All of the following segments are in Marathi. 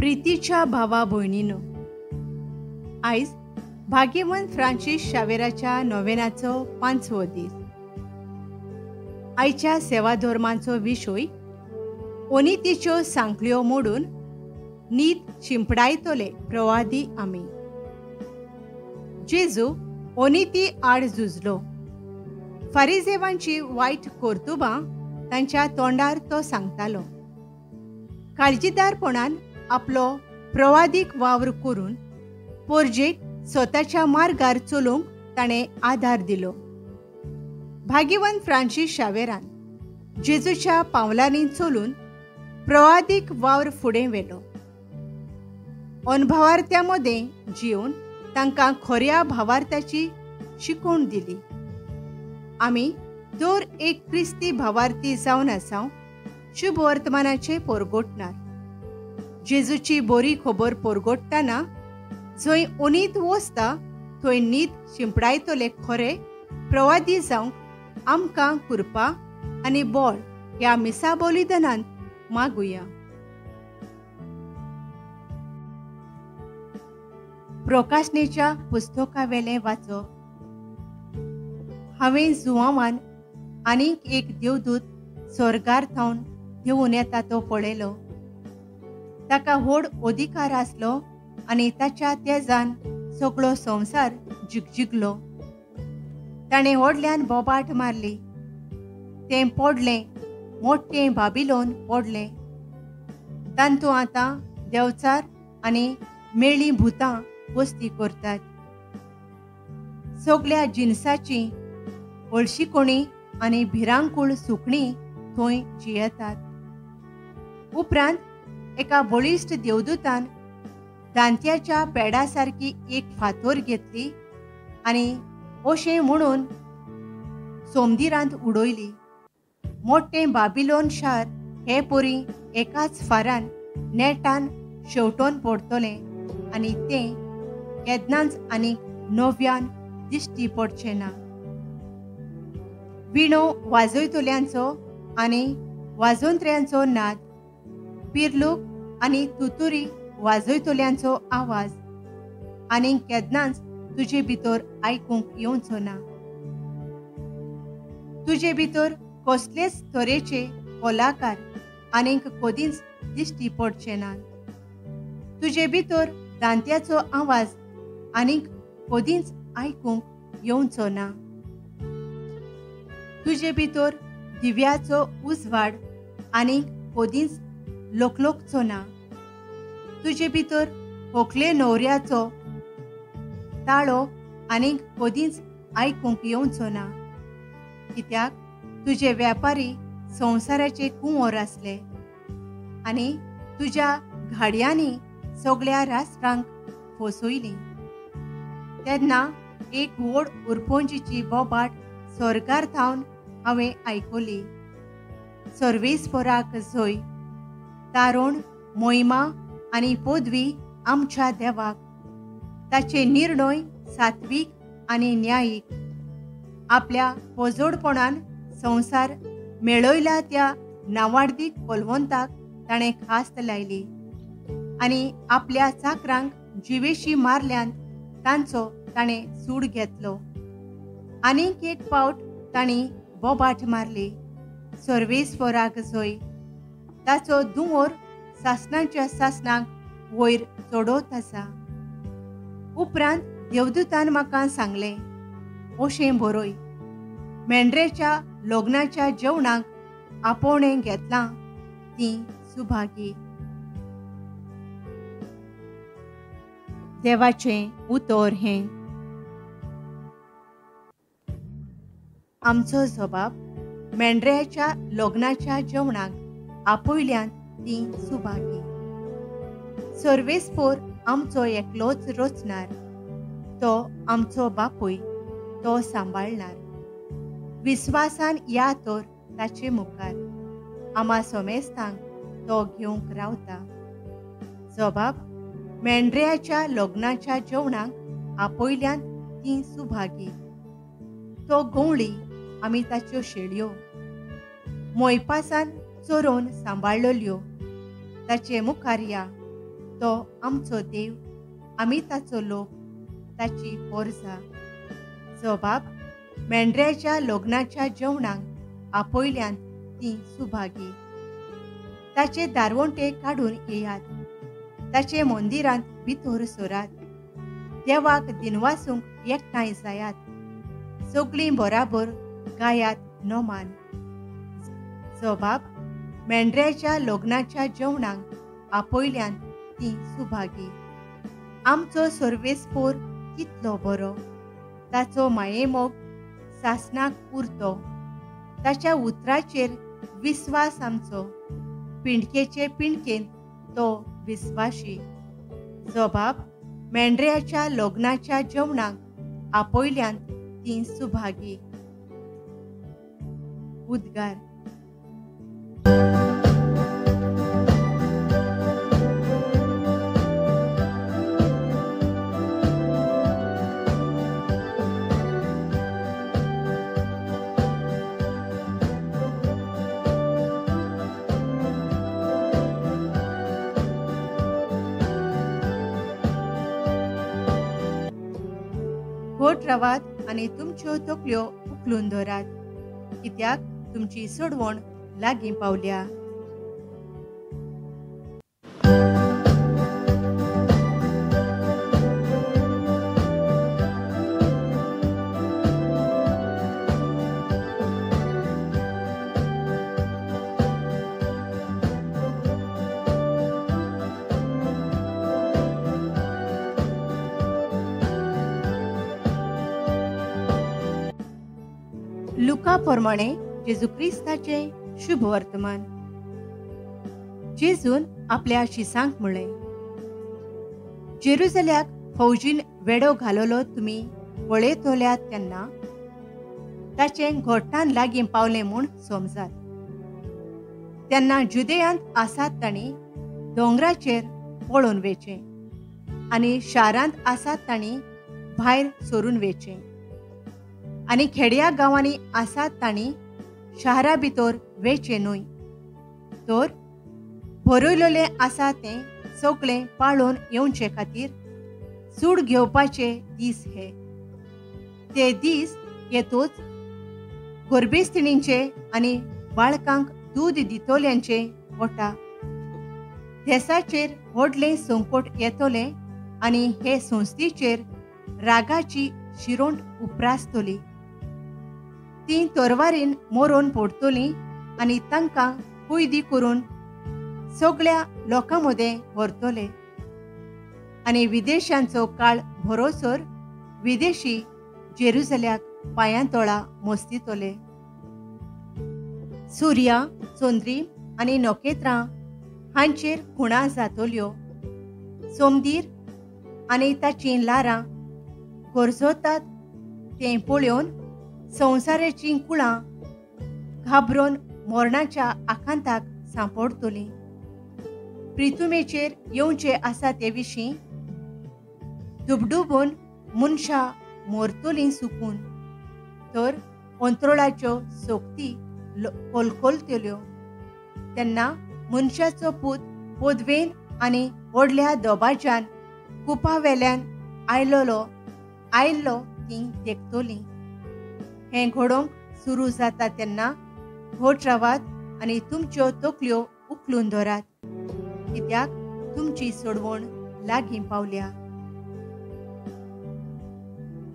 प्रितीच्या भावा भयणीनो, आयज भाग्यवंत फ्रांसीस शावेराच्या नोवेनाचो 5वो दीस. आयच्या सेवा धर्मांचो विशय ओनितीच्यो सांखळ्यो मोडून नीत शिंपडायतले प्रवादी आमी. जेजू ओनिती आड झुजलो. फारिजेवांची वायट कर्तुबां तांच्या तोंडार तो सांगतालो. काळजीदारपणान आपलो प्रवादीक वावर करून पोरजेक स्वताच्या मार्गार चलूंक ताणें आदार दिलो. भाग्यवंत फ्रांसीस शावेरान जेजूच्या पावलांनी चलून प्रवादीक वावर फुडें व्हेलो. अनुभवार्थ्यां मदें जिवन तांकां खऱ्या भावार्थाची शिकवण दिली. आमी दर एक क्रिस्ती भावार्थी जावन आसांव शुभ वर्तमानाचे परगोटणार. जेजूची बरी खबर परगोडटना जंय ओनीत वचता थंय नीत शिंपडायतले खरे प्रवादी जावंक आमकां कृपा आनी बळ ह्या मिसा बलिदानांत मागुया. प्रकाशनेच्या पुस्तकावेलें वाचप. हांवें जुवांवान आनीक एक देवदूत स्वर्गार थावन देंवून येता तो पळयलो. ताका व्हड अधिकार आसलो आनी ताच्या तेजान सगळो संवसार जिगजिगलो. ताणें व्हडल्यान बोबाट मारली. तें पडलें, मोठ्ठें बाबिलोन पडलें. तांतूं आतां देंवचार आनी मेळ्ळीं भुतां वस्ती करतात. सगळ्या जिनसाचीं हळशिकोणी आनी भिरांकूळ सुकणीं थंय जियेतात. उपरांत एका बळिश्ट देवदूतान दांत्याच्या पेडा सारकी एक फातर घेतली आनी अशें म्हणून सोमदिरांत उडयली. मोठ्ठें बाबिलोन शार हे परी एकाच फारान नेटान शेवटोन पडतलें आनी तें केन्नाच आनीक नव्यान दिश्टी पडचें ना. विणो वाजयतल्यांचो आनी वाजोंत्र्यांचो नाद, पिरलूक आनी तुतुरी वाजयतल्यांचो आवाज आनी केन्नाच तुजे भितर आयकूंक येवचो ना. तुजे भितर कसलेच तरेचे कलाकार आनीक कदींच दिश्टी पडचे नात. तुजे भितर दांत्याचो आवाज आनीक कदींच आयकूंक येवचो ना. तुजे भितर दिव्याचो उजवाड आनीक कदींच लोकलोकचो ना. तुजे भितर व्हंकले न्हवऱ्याचो ताळो आनीक कदींच आयकूंक येवचो ना. कित्याक तुजे वेपारी संवसाराचे कुंवर आसले आनी तुज्या घाडयांनी सगळ्या राष्ट्रांक फसयलीं. तेन्ना एक व्हड उरपोंजीची बोबाट स्वर्गार थावन हांवें आयकली. सर्वेस्पराक जय, तारण, मोहिमा आनी पदवी आमच्या देवाक. ताचे निर्णय सात्वीक आनी न्यायीक. आपल्या पोजोडपणान संवसार मेळयला त्या नावाडदीक बलवंताक ताणें खास्त लायली आनी आपल्या चाकरांक जिवेशी मारल्यान तांचो ताणें सूड घेतलो. आनीक एक पावट तांणी बोबाट मारली. सर्वेस्पराक जय. ताचो दुंवर सासणाच्या सासणाक वयर चडोत आसा. उपरांत देवदूतान म्हाका सांगलें, अशें बरय, मेंढरेच्या लग्नाच्या जेवणाक आपोवणें घेतलां तीं सुभागी. देवाचें उतर हें. आमचो जबाब मेंढऱ्याच्या लग्नाच्या जेवणाक आपयल्यान तीं सुभागी. सर्वेस्पर आमचो एकलोच रचणार. तो आमचो बापूय, तो सांबाळणार. विस्वासान या तर ताचे मुखार आमा सोमेस्तांक तो घेवंक रावता. जबाब मेंढऱ्याच्या लग्नाच्या जेवणाक आपयल्यान तीं सुभागी. तो गवळी, आमी ताच्यो शेळयो. मोयपासान चोरोवन सांबाळलोल्यो. ताचे मुखार या. तो आमचो देव, आमी ताचो लोक, ताची पोरसां. जो बाब मेंढऱ्याच्या लग्नाच्या जेवणाक आपयल्यान ती सुभागी. ताचे दारवंटे काडून येयात, ताचे मंदिरांत भितर सरात. देवाक दिनवासूंक एकठांय जायात, सगळीं बराबर गायात नोमान. जो बाब मेंढऱ्याच्या लग्नाच्या जेवणाक आपयल्यान ती सुभागी. आमचो सर्वेस्पोर कितलो बरो, ताचो मायेमोग सासणाक उरतो. ताच्या उतराचेर विस्वास आमचो, पिणकेचे पिणकेन तो विस्वाशी. जो बाब मेंढऱ्याच्या लग्नाच्या जेवणाक आपयल्यान ती सुभागी. उद्गार. घोट रावात आनी तुमच्यो तकल्यो उखलून दवरात, कित्याक तुमची सोडवण लागीं पावल्या. लुका प्रमाणे जेजू क्रिस्ताचे शुभ वर्तमान. जेजून आपल्या शिसांक म्हणलें, जेरुसल्याक फौजीन वेडो घालोलो तुमी पळयतल्यात तेन्ना ताचें घोटान लागीं पावलें म्हूण समजात. तेन्ना जुदेयांत आसात तांणी दोंगराचेर पळोवन वेचें आनी शारांत आसात तांणी भायर सरून वेचें आनी खेड्या गांवांनी आसात तांणी शारा भितर वेचें न्हय. तर भरयलोले आसा तें सगळें पाळोवन येवचे खातीर सूड घेवपाचे दीस हे. ते दीस येतूच गर्भेस्तिणींचे आनी बाळकांक दूद दितोल्यांचे ओटा. देशाचेर व्हडलें संकट येतोलें आनी हे संस्थेचेर रागाची शिरोंड उप्रासतली. ती तोरवारीन मोरून पडटलीं आनी तांकां कुयदी करून सगळ्या लोकां मदें व्हरतले. आनी विदेशांचो काळ भरोसर विदेशी जेरुसल्याक पांयां मोस्तितले. सुर्या, चंद्री आनी नखेत्रां हांचेर खुणा जातल्यो. सोमदीर आनी ताचीं लारां गरजतात तें पळोवन संवसाराचीं कुळां घाबरून मरणाच्या आकांताक सांपडतलीं. पृथ्वीचेर येवचे आसा ते विशीं दुबडुबून मनशां मरतलीं सुकून. तर अंतरुळाच्यो सोक्ती कोलकोलतल्यो. तेन्ना मनशाचो पूत पदवेन आनी व्हडल्या दबाज्यान कुपावेल्यान आयल्लो तीं तेंकतलीं. हें घडोवंक सुरू जाता तेन्ना घोट रावात आनी तुमच्यो तकल्यो उखलून दवरात, कित्याक तुमची सोडवण लागीं पावल्या.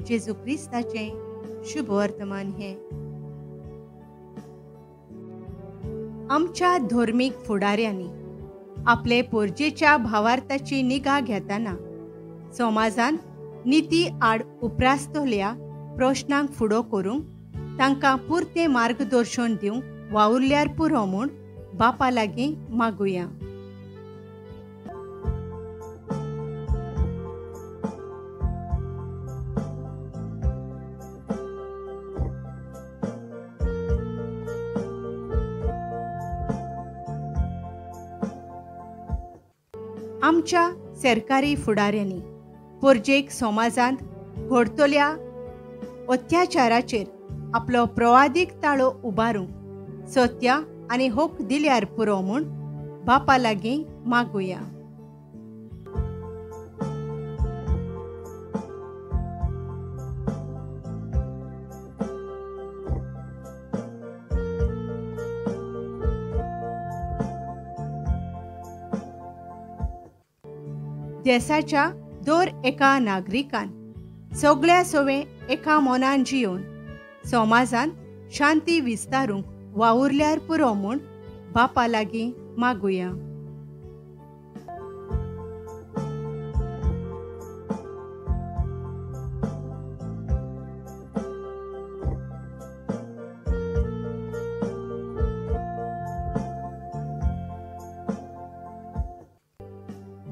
जेजू क्रिस्ताचें शुभ वर्तमान हें. आमच्या धर्मीक फुडाऱ्यांनी आपले पोरजेच्या भावार्थाची निगा घेतना समाजांत निती आड उप्रासतल्या प्रश्नांक फुडो करूंक तांकां पुरतें मार्गदर्शन दिवंक वावुरल्यार पुरो म्हूण बापा लागीं मागुया. आमच्या सरकारी फुडाऱ्यांनी पोरजेक समाजांत घडतल्या अत्याचाराचेर आपलो प्रवादीक ताळो उबारूंक सत्य आनी होक दिल्यार पुरो म्हूण बापा लागीं मागुया. देशाच्या दर एका नागरिकान सगळ्या सोवे एका मोनान जियोन समाजान शांती विस्तारूंक वावुरल्यार पुरो म्हूण बापा लागीं मागुया.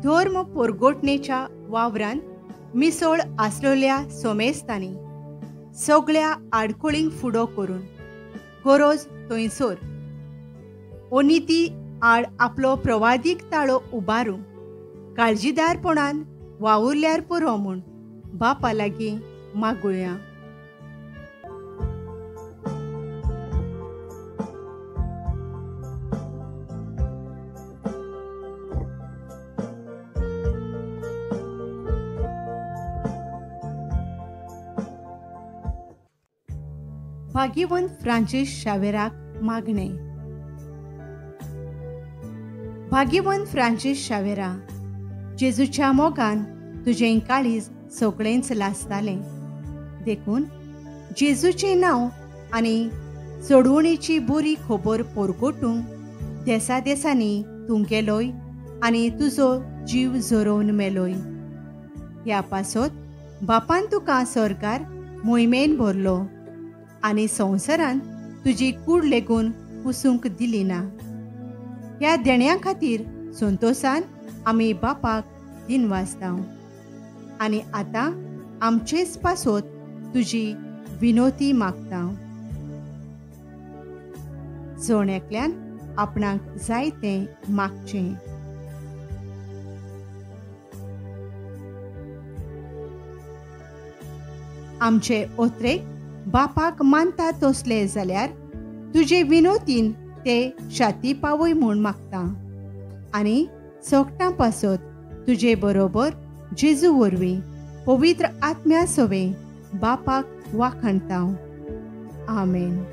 धर्म परगोटणेच्या वावरान मिसळ आसलेल्या सोमेस्तांनी सगळ्या आडखळींक फुडो करून गरज थंयसर अनिती आड आपलो प्रवादीक ताळो उबारूंक काळजीदारपणान वावुरल्यार पुरो म्हूण बापा लागीं मागुया. भाग्यवंत फ्रांसीस शावेराक मागणे. भाग्यवंत फ्रांसीस शावेरा, जेजूच्या मोगान तुजें काळीज सगळेंच लासतालें. देखून जेजूचें नांव आनी सोडवणेची बरी खबर परगोटूंक देसा देसांनी तूं गेलोय आनी तुजो जीव झरोवन मेलोय. ह्या पासत बापान तुका सरकार मोहिमेन भरलो आनी संवसारान तुजी कूड लेगून पुसूंक दिली ना. ह्या देण्या खातीर संतोशान आमी बापाक दिनवासतांव आनी आतां आमचेच पासत तुजी विनोती मागतांव. जण एकल्यान आपणाक जाय तें मागचें. आमचे ओत्रेक बापाक मानता तसले जाल्यार तुजे विनोतीन ते शाती पावय म्हूण मागता आनी सोगटां पासत तुजे बरोबर जेजू वरवीं पवित्र आत्म्या सोवे बापाक वाखणतां. आमेन.